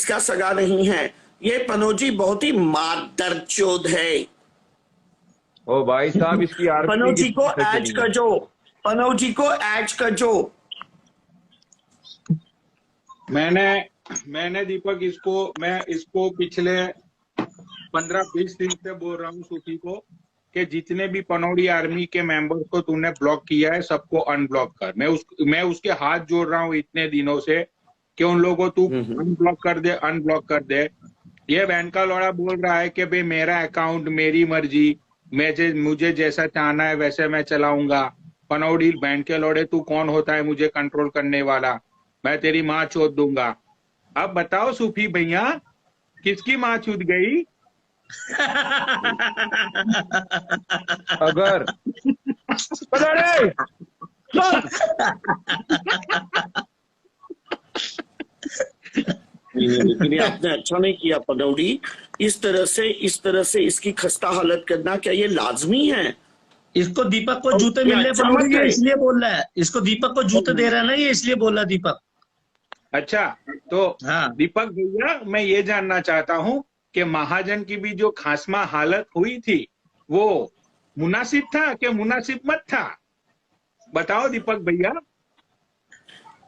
इसका सगा नहीं है। ये पनोजी बहुत ही मादरचोद है। ओ भाई साहब, इसकी आरपी पनोजी को ऐड कर जो, पनोजी को ऐड कर जो। मैंने दीपक मैं इसको पिछले 15-20 दिन से बोल रहा हूँ सूफी को कि जितने भी पनौड़ी आर्मी के मेंबर्स को तूने ब्लॉक किया है सबको अनब्लॉक कर। मैं उसके हाथ जोड़ रहा हूँ इतने दिनों से कि उन लोगों को तू अनब्लॉक कर दे। ये बहन का लौड़ा बोल रहा है कि भाई मेरा अकाउंट मेरी मर्जी, मुझे जैसा चाहना है वैसे मैं चलाऊंगा। पनौड़ी बहन के लौड़े, तू कौन होता है मुझे कंट्रोल करने वाला? मैं तेरी माँ चोद दूंगा। अब बताओ सूफी भैया, किसकी माँ चूद गई? अगर लेकिन आपने अच्छा नहीं किया पनौड़ी, इस तरह से इसकी खस्ता हालत करना क्या ये लाजमी है? इसको दीपक को जूते मिलने पनौड़ी है इसलिए बोल रहा है। इसको दीपक को जूते दे रहा है ना ये, इसलिए बोल रहा है दीपक। अच्छा तो हाँ। दीपक भैया, मैं ये जानना चाहता हूँ कि महाजन की भी जो खासमा हालत हुई थी वो मुनासिब था कि मुनासिब मत था? बताओ दीपक भैया।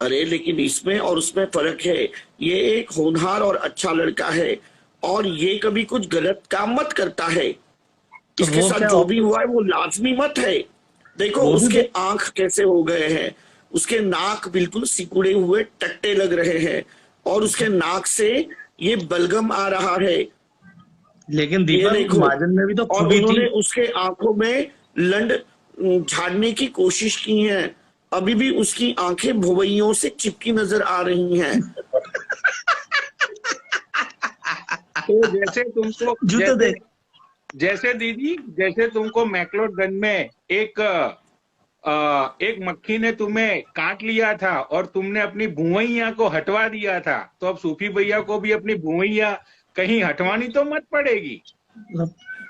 अरे लेकिन इसमें और उसमें फर्क है। ये एक होनहार और अच्छा लड़का है और ये कभी कुछ गलत काम मत करता है। इसके साथ जो भी हुआ है वो लाजमी मत है। देखो उसके आंख कैसे हो गए हैं, उसके नाक बिल्कुल सिकुड़े हुए टट्टे लग रहे हैं और उसके नाक से ये बलगम आ रहा है। लेकिन दीपक महाजन में भी तो और उन्होंने उसके आंखों में लंड झाड़ने की कोशिश की है। अभी भी उसकी आंखें भुवैयों से चिपकी नजर आ रही हैं। तो जैसे दीदी, जैसे तुमको मैक्लोडगंज में एक मक्खी ने तुम्हें काट लिया था और तुमने अपनी भुवैया को हटवा दिया था, तो अब सूफी भैया को भी अपनी भुवैया कहीं हटवानी तो मत पड़ेगी।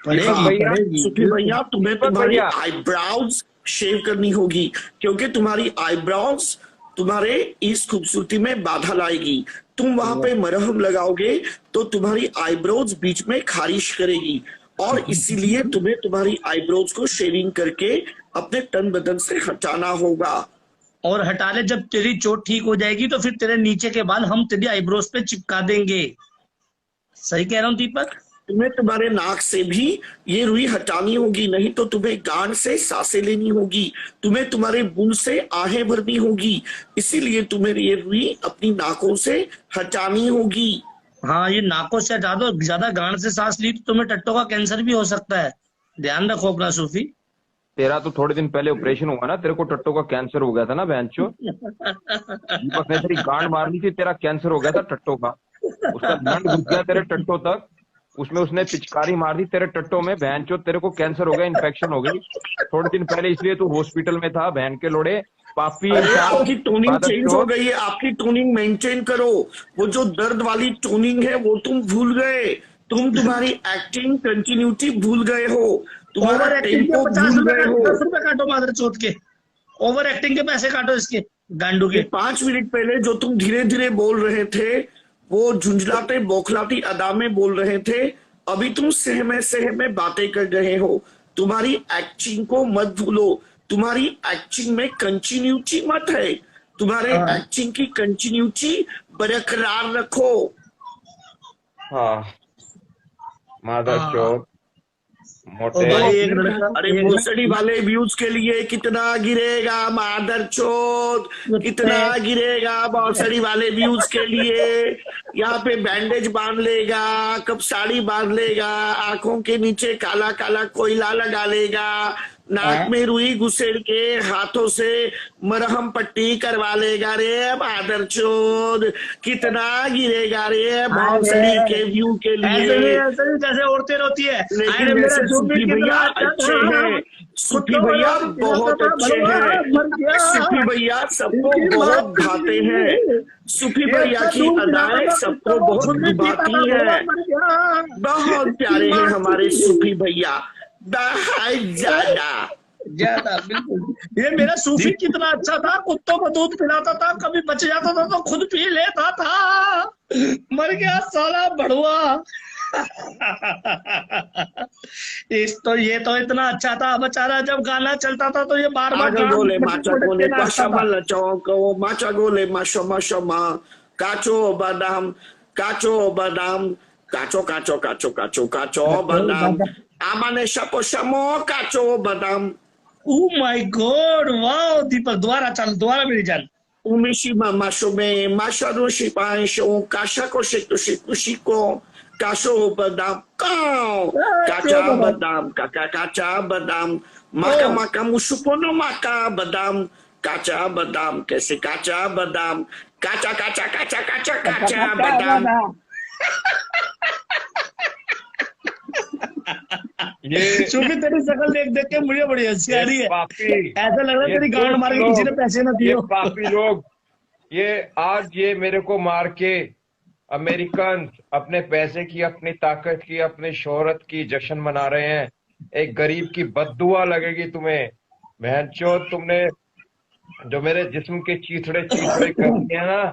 सूफी भैया, तुम्हें तुम्हारी आईब्राउज शेव करनी होगी क्योंकि तुम्हारी आईब्राउज तुम्हारे इस खूबसूरती में बाधा लाएगी। तुम वहां पे मरहम लगाओगे तो तुम्हारी आईब्रोज बीच में खारिश करेगी और इसीलिए तुम्हें तुम्हारी आईब्रोज को शेविंग करके अपने तन बदन से हटाना होगा। और हटा ले, जब तेरी चोट ठीक हो जाएगी तो फिर तेरे नीचे के बाल हम तेरी आईब्रोज पे चिपका देंगे। सही कह रहा हूँ दीपक? तुम्हें तुम्हारे नाक से भी ये रुई हटानी होगी, नहीं तो तुम्हें गांड से सांसें लेनी होगी, तुम्हें तुम्हारे मुंह से आहें भरनी होगी। इसीलिए तुम्हें ये रुई अपनी नाकों से हटानी होगी। हाँ, ये नाकों से हटा दो। ज्यादा गांड से सांस ली तो तुम्हें टट्टों का कैंसर भी हो सकता है। ध्यान रखो अपना सूफी। तेरा तो थोड़े दिन पहले ऑपरेशन हुआ ना, तेरे को टट्टों का कैंसर हो गया था ना बहनचो। दीपक ने तेरी गांड मार ली थी, तेरा कैंसर हो गया था टट्टों का। उसका ब्लड घुस गया तेरे टट्टों तक, उसमें उसने पिचकारी मार दी तेरे टट्टों में, बहनचो तेरे को कैंसर हो गया, इन्फेक्शन हो गई थोड़े दिन पहले, इसलिए तू हॉस्पिटल में था। बहन के लोड़े पापी। आपकी टोनिंग चेंज हो गई है, आपकी टोनिंग मेंटेन करो। वो जो दर्द वाली टोनिंग है वो तुम भूल गए। तुम्हारी एक्टिंग कंटिन्यूटी भूल गए हो, तुम्हारा टेम्पो भूल गए हो। 10 रुपए काटो मादर चौथ के, ओवर एक्टिंग के पैसे काटो इसके गांडू के। 5 मिनट पहले जो तुम धीरे धीरे बोल रहे थे वो झुंझलाते बौखलाती अदा में बोल रहे थे, अभी तुम सहमे बातें कर रहे हो। तुम्हारी एक्टिंग को मत भूलो, तुम्हारी एक्टिंग में कंटिन्यूटी मत है, तुम्हारे एक्टिंग की कंटिन्यूटी बरकरार रखो। हाँ मादर मोटे। अरे भोसड़ी वाले व्यूज के लिए कितना गिरेगा मादर चोद, कितना गिरेगा भोसड़ी वाले व्यूज के लिए। यहाँ पे बैंडेज बांध लेगा, कब साड़ी बांध लेगा, आंखों के नीचे काला काला कोयला लगा लेगा, नाक में रुई घुसेड़ के हाथों से मरहम पट्टी करवा लेगा। रे मादर चोद, कितना गिरेगा रे भोसड़ी के व्यू के लिए। जैसे औरतें रोती है। लेकिन वैसे सूफी भैया अच्छे हैं, सूफी भैया बहुत अच्छे हैं, सूफी भैया सबको बहुत भाते हैं, सूफी भैया की अदाएं सबको बहुत भाती है। बहुत प्यारे हैं हमारे सूफी भैया, बहुत ज्यादा। ज्यादा बिल्कुल। ये मेरा सूफी कितना अच्छा था, कुत्तों को दूध पिलाता था, कभी बच जाता था तो खुद पी लेता था, मर गया साला बड़ुआ। ये तो इतना अच्छा था बेचारा, जब गाना चलता था तो ये बार बार Agagole, machagole, pashamala, chonko, machagole, mashama, cacho, badam, cacho, badam, amane shapo shamo, cacho, badam, oh my God, वाह दीपक, दोबारा चल, दोबारा मेरी जान। umishima, mashome, masharushi, pansho, kashako, shiko, cacho, badam, kacha, badam, kacha, badam, maka, musupono, maka, badam, kacha, badam, kese kacha, badam, kacha, badam. ये सूफी तेरी शक्ल देख देख के मुझे बड़ी हंसी आ रही है, पापी, ऐसा लग रहा है ये तेरी गांड मार के किसी ने पैसे ना ये दिए हो। पापी लोग, ये आज ये मेरे को मार के अमेरिकन अपने पैसे की, अपनी ताकत की, अपनी शोहरत की जश्न मना रहे हैं। एक गरीब की बद्दुआ लगेगी तुम्हें। बहनचोद, तुमने जो मेरे जिस्म के चीथड़े चीथड़े कर दिए ना,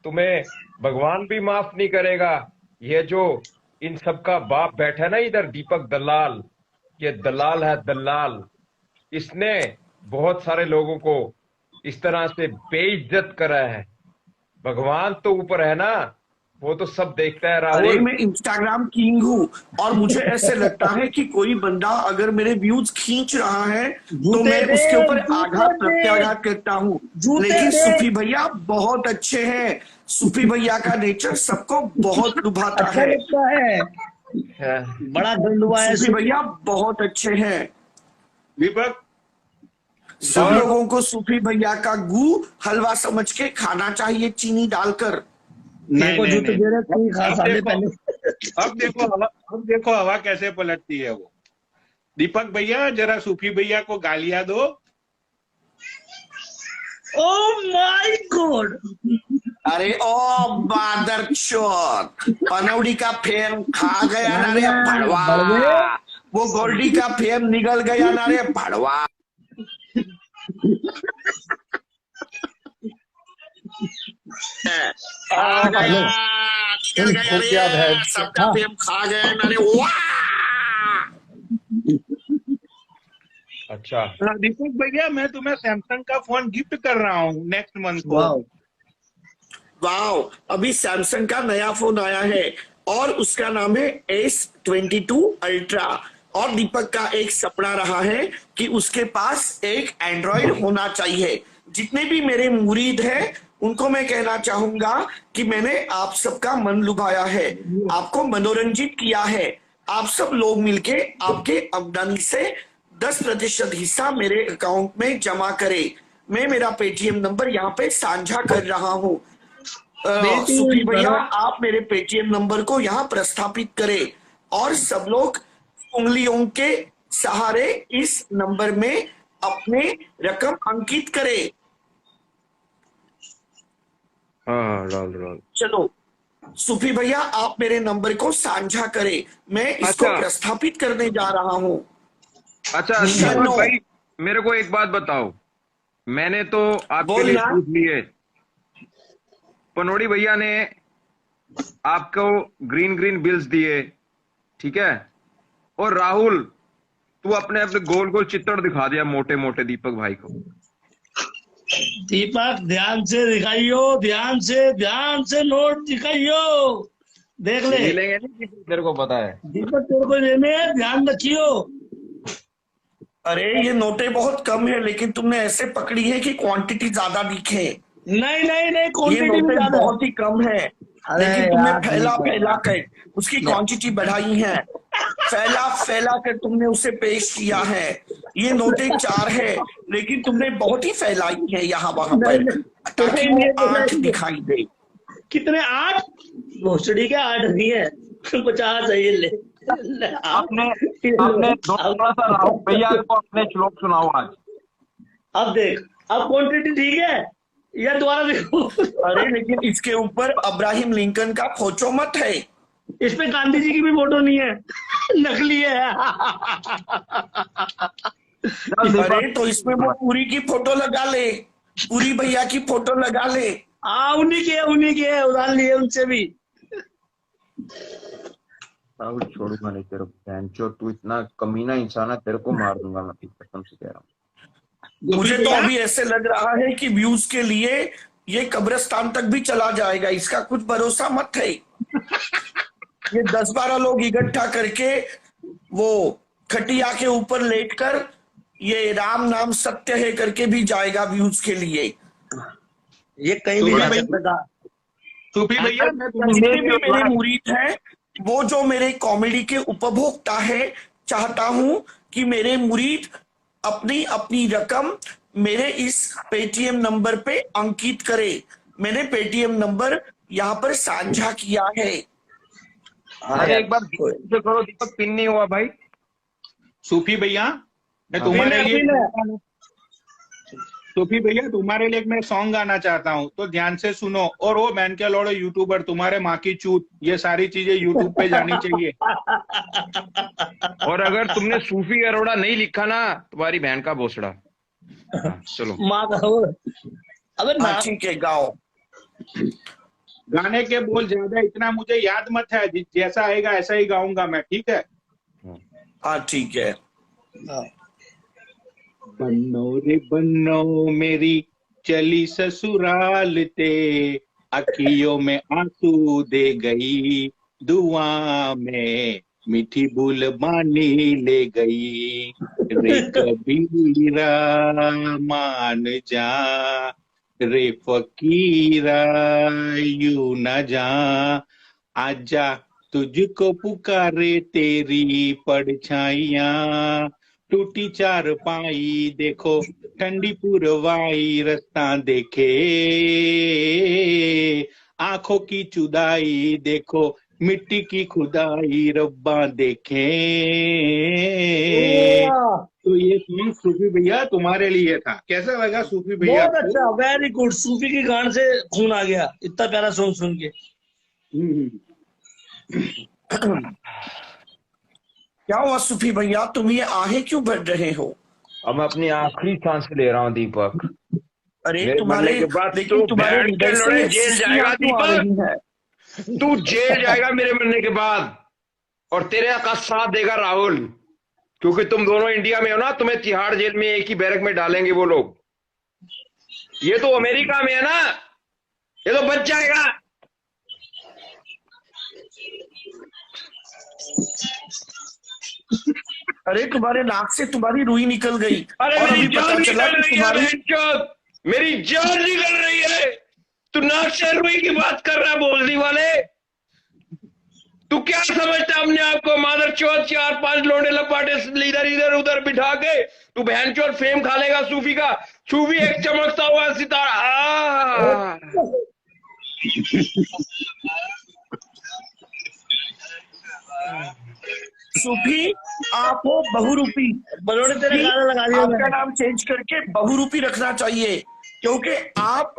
तुम्हें भगवान भी माफ नहीं करेगा। ये जो इन सब का बाप बैठा है ना इधर, दीपक दलाल, ये दलाल है दलाल। इसने बहुत सारे लोगों को इस तरह से बेइज्जत करा है। भगवान तो ऊपर है ना, वो तो सब देखता है। अरे राहुल, मैं इंस्टाग्राम किंग हूँ और मुझे ऐसे लगता है कि कोई बंदा अगर मेरे व्यूज खींच रहा है तो मैं उसके ऊपर आघात प्रत्याघात करता हूँ। लेकिन सूफी भैया बहुत अच्छे हैं। सूफी भैया का नेचर सबको बहुत लुभाता अच्छा है। लगता है, बड़ा गंडुआ है सूफी भैया बहुत अच्छे हैं। दीपक, सब लोगों को सूफी भैया का गू हलवा समझ के खाना चाहिए, चीनी डालकर। नहीं, जूते दे रहे कोई खा साले पहले। अब देखो हवा कैसे पलटती है वो। दीपक भैया, जरा सूफी भैया को गालियां दो। ओह माय गॉड, अरे ओ बादरचोद, पनौड़ी का फेम खा गया ना रे भड़वा, वो गोल्डी का फेम निकल गया ना रे भड़वा। सबका फेम खा गया ना रे। वाह, अच्छा दीपक भैया, मैं तुम्हें सैमसंग का फोन गिफ्ट कर रहा हूँ नेक्स्ट मंथ को। वाह, अभी सैमसंग का नया फोन आया है और उसका नाम है S22 अल्ट्रा। और दीपक का एक सपना रहा है कि उसके पास एक एंड्रॉइड होना चाहिए। जितने भी मेरे मुरीद हैं उनको मैं कहना चाहूंगा कि मैंने आप सबका मन लुभाया है, आपको मनोरंजित किया है। आप सब लोग मिलके आपके आमदनी से 10% हिस्सा मेरे अकाउंट में जमा करें। मैं मेरा पेटीएम नंबर यहाँ पे साझा कर रहा हूँ। सूफी भैया, आप मेरे पेटीएम नंबर को यहाँ प्रस्थापित करें और सब लोग उंगलियों के सहारे इस नंबर में अपने रकम अंकित करें। हाँ, राहुल चलो सूफी भैया, आप मेरे नंबर को साझा करें, मैं इसको प्रस्थापित करने जा रहा हूँ। अच्छा भाई, मेरे को एक बात बताओ। मैंने तो आपके लिए पूछ लिए, पनौड़ी भैया ने आपको ग्रीन बिल्स दिए, ठीक है, और राहुल तू अपने गोल गोल चित्रण दिखा दिया मोटे मोटे दीपक भाई को। दीपक ध्यान से दिखाइयो, ध्यान से नोट दिखाइयो, देख ले। मिलेंगे नहीं, तेरे को पता है दीपक, तेरे को लेने हैं, ध्यान रखियो। अरे ये नोटें बहुत कम है, लेकिन तुमने ऐसे पकड़ी है कि क्वांटिटी ज्यादा दिखे। नहीं, ये क्वांटिटी नोटें बहुत ही कम है, लेकिन तुमने फैला कर उसकी क्वांटिटी बढ़ाई है। फैला कर तुमने उसे पेश किया है। ये नोटें 4 है, लेकिन तुमने बहुत ही फैलाई है यहाँ वहां पर, ताकि वो 8 दिखाई दे। कितने 8? भोसड़ी के 8 नहीं है, 50 है। ये ले आपने थोड़ा सा राहुल भैया को अपने श्लोक सुनाओ आज। अब देख, अब क्वांटिटी ठीक है या दोबारा देखो। अरे लेकिन इसके ऊपर अब्राहिम लिंकन का फोटो मत है। इस पे गांधी जी की भी फोटो नहीं है, नकली है। अरे तो इसमें वो पूरी की फोटो लगा ले, पूरी भैया की फोटो लगा ले। हाँ उन्हीं के उधार लिए उनसे भी। राहुल छोड़ूंगा नहीं तेरे को, बहनचोद तू इतना कमीना इंसान है, तेरे को मार दूंगा मैं, कसम से कह रहा हूँ। मुझे तो अभी ऐसे लग रहा है कि व्यूज के लिए ये कब्रिस्तान तक भी चला जाएगा, इसका कुछ भरोसा मत है। ये 10-12 लोग इकट्ठा करके वो खटिया के ऊपर लेटकर ये राम नाम सत्य है करके भी जाएगा व्यूज के लिए। ये कहीं भी जा सकता। सूफी भैया जितने भी मेरे मुरीद हैं, वो जो मेरे कॉमेडी के उपभोक्ता है, चाहता हूं कि मेरे मुरीद अपनी अपनी रकम मेरे इस पेटीएम नंबर पे अंकित करे। मैंने पेटीएम नंबर यहाँ पर साझा किया है। अरे एक बार करो दीपक, पिन नहीं हुआ भाई। सूफी भैया मैं तुम्हारे लिए सूफी भैया तुम्हारे लिए मैं सॉन्ग गाना चाहता हूँ, तो ध्यान से सुनो। और वो मैन के लौड़े यूट्यूबर, तुम्हारे माँ की चूत, ये सारी चीजें यूट्यूब पे जानी चाहिए। और अगर तुमने सूफी अरोड़ा नहीं लिखा ना, तुम्हारी बहन का भोसड़ा। चलो माँ का अबे ना ठीक है, गाओ। गाने के बोल ज्यादा इतना मुझे याद मत है, जैसा आएगा ऐसा ही गाऊंगा मैं, ठीक है? हाँ ठीक है। बन्नो रे बन्नो मेरी चली ससुराल ते, अखियों में आंसू दे गई, दुआ में मीठी भूल मानी ले गई, रे कबीरा मान जा, रे फकीरा यू न जा, आजा तुझको पुकारे तेरी परछाइयां, टूटी चारपाई देखो ठंडी पुरवाई, रास्ता देखे आंखों की चुदाई, देखो मिट्टी की खुदाई, रब्बा देखे। तो ये सॉन्ग सूफी भैया तुम्हारे लिए था, कैसा लगा सूफी भैया? बहुत अच्छा, वेरी गुड। सूफी की गान से खून आ गया इतना प्यारा सॉन्ग सुन के। क्या हुआ सूफी भैया, तुम ये आहे क्यों भर रहे हो? अब मैं अपनी आखिरी सांस ले रहा हूँ दीपक। अरे तुम्हारे के बाद लेकिन तुम्हारे हृदय से जेल जाएगा दीपक, तू जेल जाएगा मेरे मरने के बाद, और तेरे का साथ देगा राहुल, क्योंकि तुम दोनों इंडिया में हो ना, तुम्हें तिहाड़ जेल में एक ही बैरक में डालेंगे वो लोग। ये तो अमेरिका में है ना, ये तो बच जाएगा। अरे तुम्हारे नाक से तुम्हारी रुई निकल गई। अरे और मेरी अभी जान पता चला निकल कि रही है, तुम्हारी मेरी जान निकल रही है। तू नाक से रुई की बात कर रहा है बोलने वाले। तू क्या समझता अपने आप को, मादर चौथ 4-5 लोंडे लपाटे इधर इधर उधर बिठा के तू बहन चौथ फेम खा लेगा सूफी का। सूफी एक चमकता हुआ सितारा। सूफी आप हो बहुरूपी। बलोड़े तेरे गाना लगा दिया आपका नाम चेंज करके बहुरूपी रखना चाहिए, क्योंकि आप